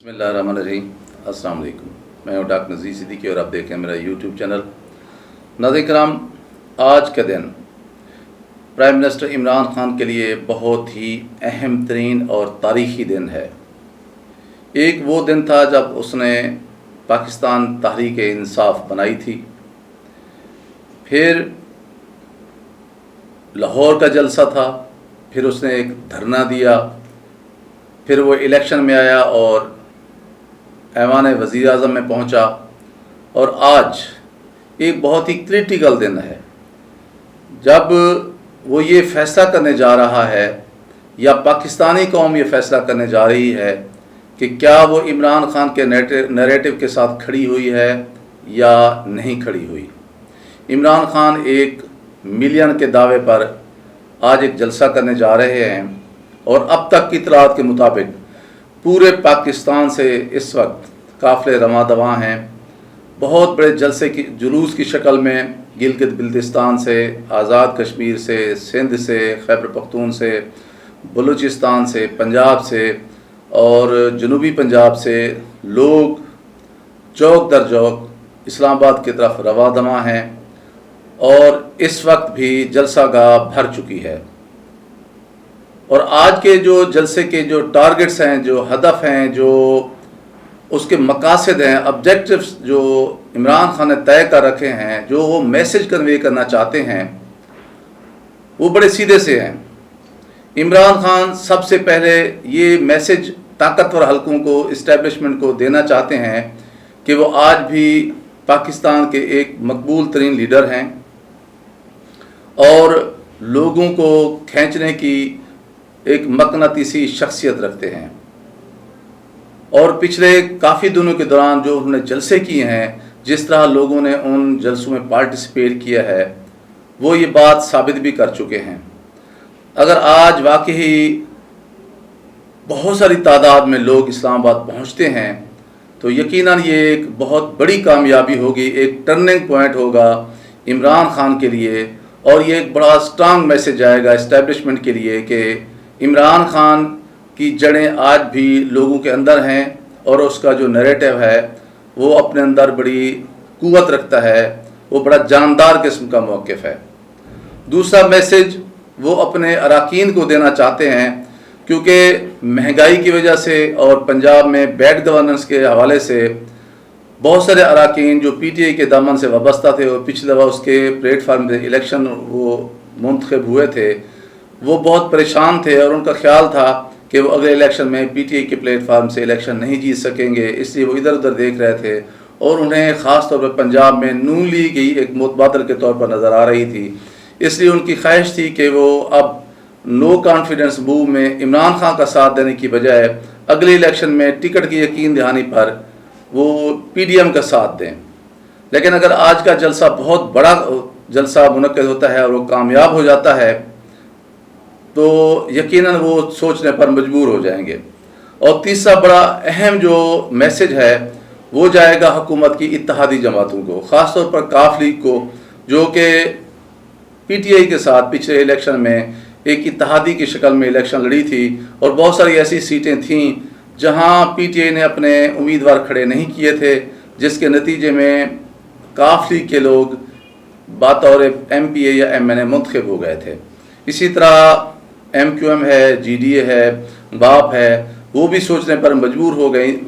बिस्मिल्लाहिर्रहमानिर्रहीम। अस्सलाम वालेकुम। मैं हूँ डॉक्टर नज़ीर सिद्दीकी और आप देख रहे हैं मेरा यूट्यूब चैनल। नाज़रीन किराम, आज का दिन प्राइम मिनिस्टर इमरान खान के लिए बहुत ही अहम तरीन और तारीख़ी दिन है। एक वो दिन था जब उसने पाकिस्तान तहरीक इंसाफ बनाई थी, फिर लाहौर का जलसा था, फिर उसने एक धरना दिया, फिर वो इलेक्शन में आया और ऐवान वज़ीर आज़म में पहुंचा, और आज एक बहुत ही क्रिटिकल दिन है जब वो ये फ़ैसला करने जा रहा है या पाकिस्तानी कौम ये फ़ैसला करने जा रही है कि क्या वो इमरान खान के नैरेटिव के साथ खड़ी हुई है या नहीं खड़ी हुई। इमरान खान 1 मिलियन के दावे पर आज एक जलसा करने जा रहे हैं और अब तक की इतलात के मुताबिक पूरे पाकिस्तान से इस वक्त काफ़िले रवां दवां हैं। बहुत बड़े जलसे की जुलूस की शक्ल में गिलगित बिल्तिस्तान से, आज़ाद कश्मीर से, सिंध से, खैबर पख्तून से, बलूचिस्तान से, पंजाब से और जनूबी पंजाब से लोग चौक दर चौक इस्लामाबाद की तरफ रवां दवां हैं और इस वक्त भी जलसागाह भर चुकी है। और आज के जो जलसे के जो टारगेट्स हैं, जो हदफ हैं, जो उसके मकासद हैं, ऑब्जेक्टिव्स जो इमरान खान ने तय कर रखे हैं, जो वो मैसेज कन्वे करना चाहते हैं, वो बड़े सीधे से हैं। इमरान खान सबसे पहले ये मैसेज ताकतवर हलकों को, इस्टेब्लिशमेंट को देना चाहते हैं कि वो आज भी पाकिस्तान के एक मकबूल तरीन लीडर हैं और लोगों को खींचने की एक मकनातीसी शख्सियत रखते हैं। और पिछले काफ़ी दिनों के दौरान जो उन्होंने जलसे किए हैं, जिस तरह लोगों ने उन जलसों में पार्टिसिपेट किया है, वो ये बात साबित भी कर चुके हैं। अगर आज वाकई बहुत सारी तादाद में लोग इस्लामाबाद पहुंचते हैं तो यकीनन ये एक बहुत बड़ी कामयाबी होगी, एक टर्निंग पॉइंट होगा इमरान खान के लिए, और ये एक बड़ा स्ट्रांग मैसेज आएगा इस्टेब्लिशमेंट के लिए कि इमरान खान की जड़ें आज भी लोगों के अंदर हैं और उसका जो नैरेटिव है वो अपने अंदर बड़ी कुव्वत रखता है, वो बड़ा जानदार किस्म का मौक़िफ़ है। दूसरा मैसेज वो अपने अरकान को देना चाहते हैं, क्योंकि महंगाई की वजह से और पंजाब में बैड गवर्नेंस के हवाले से बहुत सारे अरकान जो PTI के दामन से वाबस्ता थे और पिछले दफ़ा उसके प्लेटफार्म पे इलेक्शन वो मुंतखब हुए थे, वो बहुत परेशान थे और उनका ख्याल था कि वो अगले इलेक्शन में PTI के प्लेटफार्म से इलेक्शन नहीं जीत सकेंगे, इसलिए वो इधर उधर देख रहे थे और उन्हें ख़ास तौर पर पंजाब में नून लीग ही एक मुतबादल के तौर पर नज़र आ रही थी। इसलिए उनकी ख्वाहिश थी कि वो अब नो कॉन्फिडेंस मूव में इमरान खान का साथ देने की बजाय अगले इलेक्शन में टिकट की यकीन दहानी पर वो PDM का साथ दें। लेकिन अगर आज का जलसा बहुत बड़ा जलसा मुनक्किद होता है और वो कामयाब हो जाता है तो यकीनन वो सोचने पर मजबूर हो जाएंगे। और तीसरा बड़ा अहम जो मैसेज है वो जाएगा हुकूमत की इत्तेहादी जमातों को, ख़ास तौर पर काफ लीग को, जो कि PTI के साथ पिछले इलेक्शन में एक इत्तेहादी की शक्ल में इलेक्शन लड़ी थी और बहुत सारी ऐसी सीटें थीं जहां PTI ने अपने उम्मीदवार खड़े नहीं किए थे, जिसके नतीजे में काफ लीग के लोग बतौर MPA या MNA मुंतखब हो गए थे। इसी तरह MQM है, GDA है, बाप है, वो भी सोचने पर मजबूर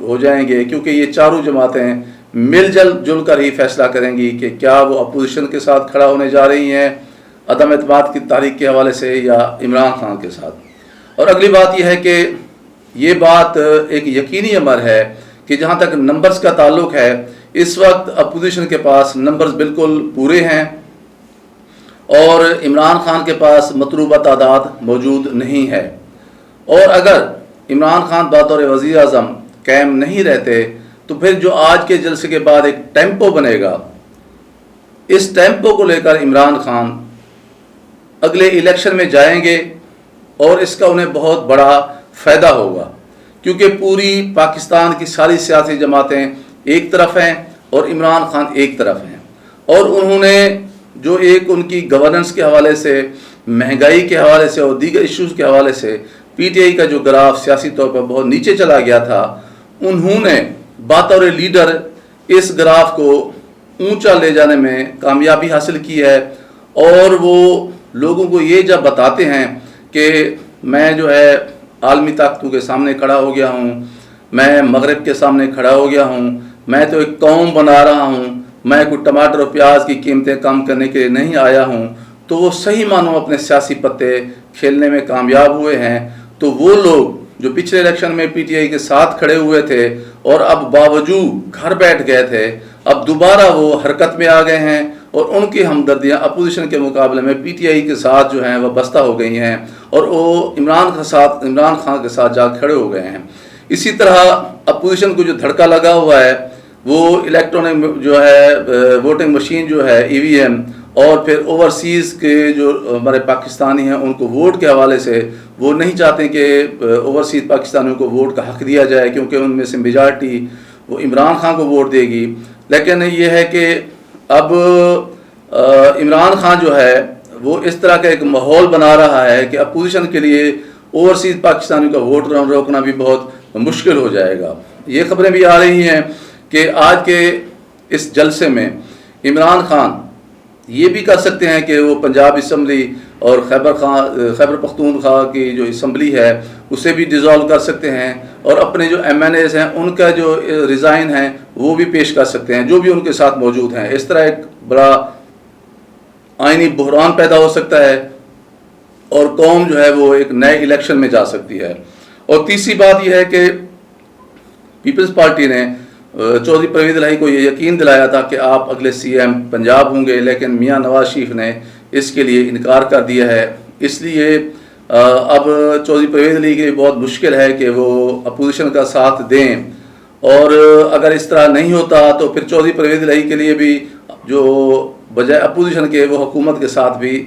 हो जाएंगे, क्योंकि ये चारों जमातें मिलजुल जुल कर ही फैसला करेंगी कि क्या वो अपोजिशन के साथ खड़ा होने जा रही हैं अदम एतमाद की तारीख के हवाले से या इमरान खान के साथ। और अगली बात यह है कि ये बात एक यकीनी अमर है कि जहाँ तक नंबर्स का ताल्लुक है, इस वक्त अपोजिशन के पास नंबर्स बिल्कुल पूरे हैं और इमरान खान के पास मतलूबा तादाद मौजूद नहीं है। और अगर इमरान खान बतौर वज़ीर आज़म कायम नहीं रहते तो फिर जो आज के जलसे के बाद एक टेम्पो बनेगा, इस टेम्पो को लेकर इमरान खान अगले इलेक्शन में जाएंगे और इसका उन्हें बहुत बड़ा फ़ायदा होगा, क्योंकि पूरी पाकिस्तान की सारी सियासी जमातें एक तरफ हैं और इमरान खान एक तरफ हैं। और उन्होंने जो एक उनकी गवर्नेंस के हवाले से, महंगाई के हवाले से और दीगर इश्यूज़ के हवाले से PTI का जो ग्राफ सियासी तौर पर बहुत नीचे चला गया था, उन्होंने बतौर लीडर इस ग्राफ को ऊंचा ले जाने में कामयाबी हासिल की है, और वो लोगों को ये जब बताते हैं कि मैं जो है आलमी ताकतों के सामने खड़ा हो गया हूँ, मैं मगरब के सामने खड़ा हो गया हूँ, मैं तो एक कौम बना रहा हूँ, मैं कोई टमाटर और प्याज की कीमतें कम करने के लिए नहीं आया हूँ, तो वो सही मानो अपने सियासी पत्ते खेलने में कामयाब हुए हैं। तो वो लोग जो पिछले इलेक्शन में पीटीआई के साथ खड़े हुए थे और अब बावजूद घर बैठ गए थे, अब दोबारा वो हरकत में आ गए हैं और उनकी हमदर्दियाँ अपोजिशन के मुकाबले में पीटीआई के साथ जो हैं वह बस्ता हो गई हैं और वो इमरान खान के साथ जा खड़े हो गए हैं। इसी तरह अपोजिशन को जो धड़का लगा हुआ है वो इलेक्ट्रॉनिक जो है वोटिंग मशीन जो है ईवीएम, और फिर ओवरसीज़ के जो हमारे पाकिस्तानी हैं उनको वोट के हवाले से वो नहीं चाहते कि ओवरसीज़ पाकिस्तानियों को वोट का हक़ दिया जाए, क्योंकि उनमें से मेजॉरिटी वो इमरान खान को वोट देगी। लेकिन ये है कि अब इमरान खान जो है वो इस तरह का एक माहौल बना रहा है कि अपोजिशन के लिए ओवरसीज़ पाकिस्तानियों का वोट रोकना भी बहुत मुश्किल हो जाएगा। ये खबरें भी आ रही हैं कि आज के इस जलसे में इमरान खान ये भी कर सकते हैं कि वो पंजाब असम्बली और खैबर पख्तूनख्वा की जो असम्बली है उसे भी डिज़ोल्व कर सकते हैं, और अपने जो MNAs हैं उनका जो रिज़ाइन है वो भी पेश कर सकते हैं, जो भी उनके साथ मौजूद हैं। इस तरह एक बड़ा आइनी बहरान पैदा हो सकता है और कौम जो है वो एक नए इलेक्शन में जा सकती है। और तीसरी बात यह है कि पीपल्स पार्टी ने चौधरी परवेज़ इलाही को ये यकीन दिलाया था कि आप अगले CM पंजाब होंगे, लेकिन मियां नवाज शरीफ ने इसके लिए इनकार कर दिया है। इसलिए अब चौधरी परवेज़ इलाही के लिए बहुत मुश्किल है कि वो अपोजिशन का साथ दें, और अगर इस तरह नहीं होता तो फिर चौधरी परवेज़ इलाही के लिए भी जो बजाय अपोजिशन के वो हुकूमत के साथ भी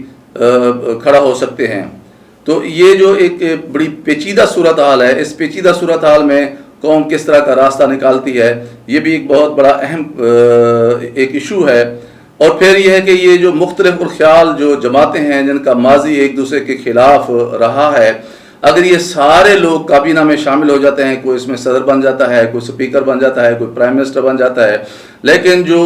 खड़ा हो सकते हैं। तो ये जो एक बड़ी पेचीदा सूरत हाल है, इस पेचीदा सूरत हाल में कौम किस तरह का रास्ता निकालती है, ये भी एक बहुत बड़ा अहम एक इशू है। और फिर यह है कि ये जो मुख्तलिफ ख्याल जो जमातें हैं जिनका माजी एक दूसरे के खिलाफ रहा है, अगर ये सारे लोग काबीना में शामिल हो जाते हैं, कोई इसमें सदर बन जाता है, कोई स्पीकर बन जाता है, कोई प्राइम मिनिस्टर बन जाता है, लेकिन जो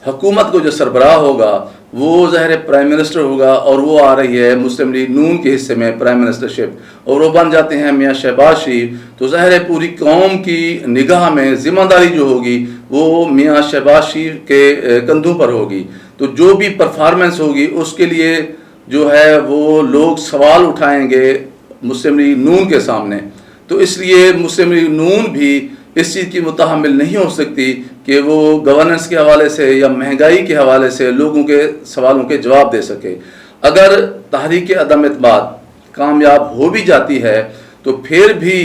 हुकूमत को जो सरबराह होगा वो ज़ाहिर प्राइम मिनिस्टर होगा, और वो आ रही है मुस्लिम लीग नून के हिस्से में प्राइम मिनिस्टरशिप, और वो बन जाते हैं मियां शहबाज शरीफ। तो ज़ाहिर पूरी कौम की निगाह में ज़िम्मेदारी जो होगी वो मियां शहबाज शरीफ के कंधों पर होगी। तो जो भी परफॉर्मेंस होगी उसके लिए जो है वो लोग सवाल उठाएंगे मुस्लिम लीग नून के सामने। तो इसलिए मुस्लिम लीग नून भी इस चीज़ की मुतहम्मिल नहीं हो सकती कि वो गवर्नेंस के हवाले से या महंगाई के हवाले से लोगों के सवालों के जवाब दे सके। अगर तहरीक अदम एतमाद कामयाब हो भी जाती है तो फिर भी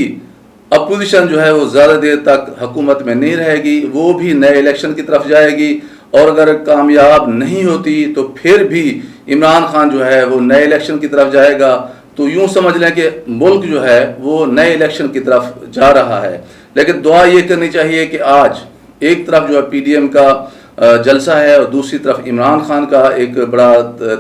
अपोजिशन जो है वो ज़्यादा देर तक हुकूमत में नहीं रहेगी, वो भी नए इलेक्शन की तरफ जाएगी, और अगर कामयाब नहीं होती तो फिर भी इमरान खान जो है वो नए इलेक्शन की तरफ जाएगा। तो यूँ समझ लें कि मुल्क जो है वो नए इलेक्शन की तरफ जा रहा है। लेकिन दुआ ये करनी चाहिए कि आज एक तरफ जो है PDM का जलसा है और दूसरी तरफ इमरान खान का एक बड़ा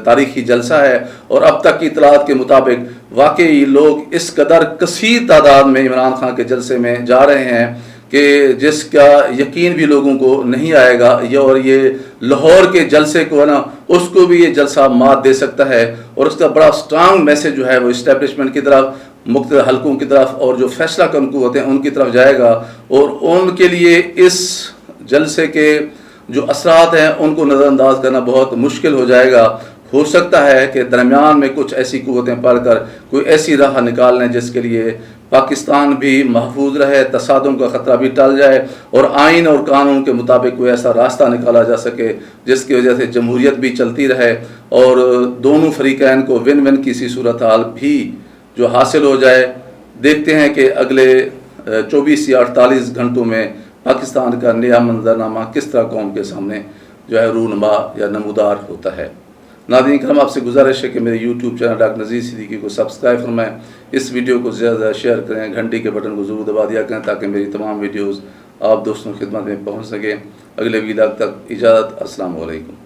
तारीखी जलसा है, और अब तक की इतलात के मुताबिक वाकई लोग इस कदर कसीर तादाद में इमरान खान के जलसे में जा रहे हैं कि जिसका यकीन भी लोगों को नहीं आएगा। और ये लाहौर के जलसे को है ना, उसको भी ये जलसा मात दे सकता है, और उसका बड़ा स्ट्रांग मैसेज जो है वो इस्टेब्लिशमेंट की तरफ, मुख्तलिफ हलकों की तरफ और जो फैसला करने को होते हैं उनकी तरफ जाएगा, और उनके लिए इस जलसे के जो असरात हैं उनको नज़रअंदाज करना बहुत मुश्किल हो जाएगा। हो सकता है कि दरमियान में कुछ ऐसी कुव्वतें पढ़कर कोई ऐसी राह निकाल लें जिसके लिए पाकिस्तान भी महफूज रहे, तसादुम का ख़तरा भी टल जाए, और आइन और कानून के मुताबिक कोई ऐसा रास्ता निकाला जा सके जिसकी वजह से जमहूरियत भी चलती रहे और दोनों फरीकैन को विन विन की सी सूरत हाल भी जो हासिल हो जाए। देखते हैं कि अगले 24 या 48 घंटों में पाकिस्तान का नया मंजरनामा किस तरह कौम के सामने जो है रूनमा या नमूदार होता है। नाज़रीन करम, आपसे गुजारिश है कि मेरे YouTube चैनल डॉक्टर नज़ीर सिद्दीकी को सब्सक्राइब फरमाएं, इस वीडियो को ज़्यादा शेयर करें, घंटी के बटन को ज़रूर दबा दिया करें ताकि मेरी तमाम वीडियोज़ आप दोस्तों की खिदमत में पहुँच सकें। अगले वीडियो तक इजाज़त, अस्सलाम वालेकुम।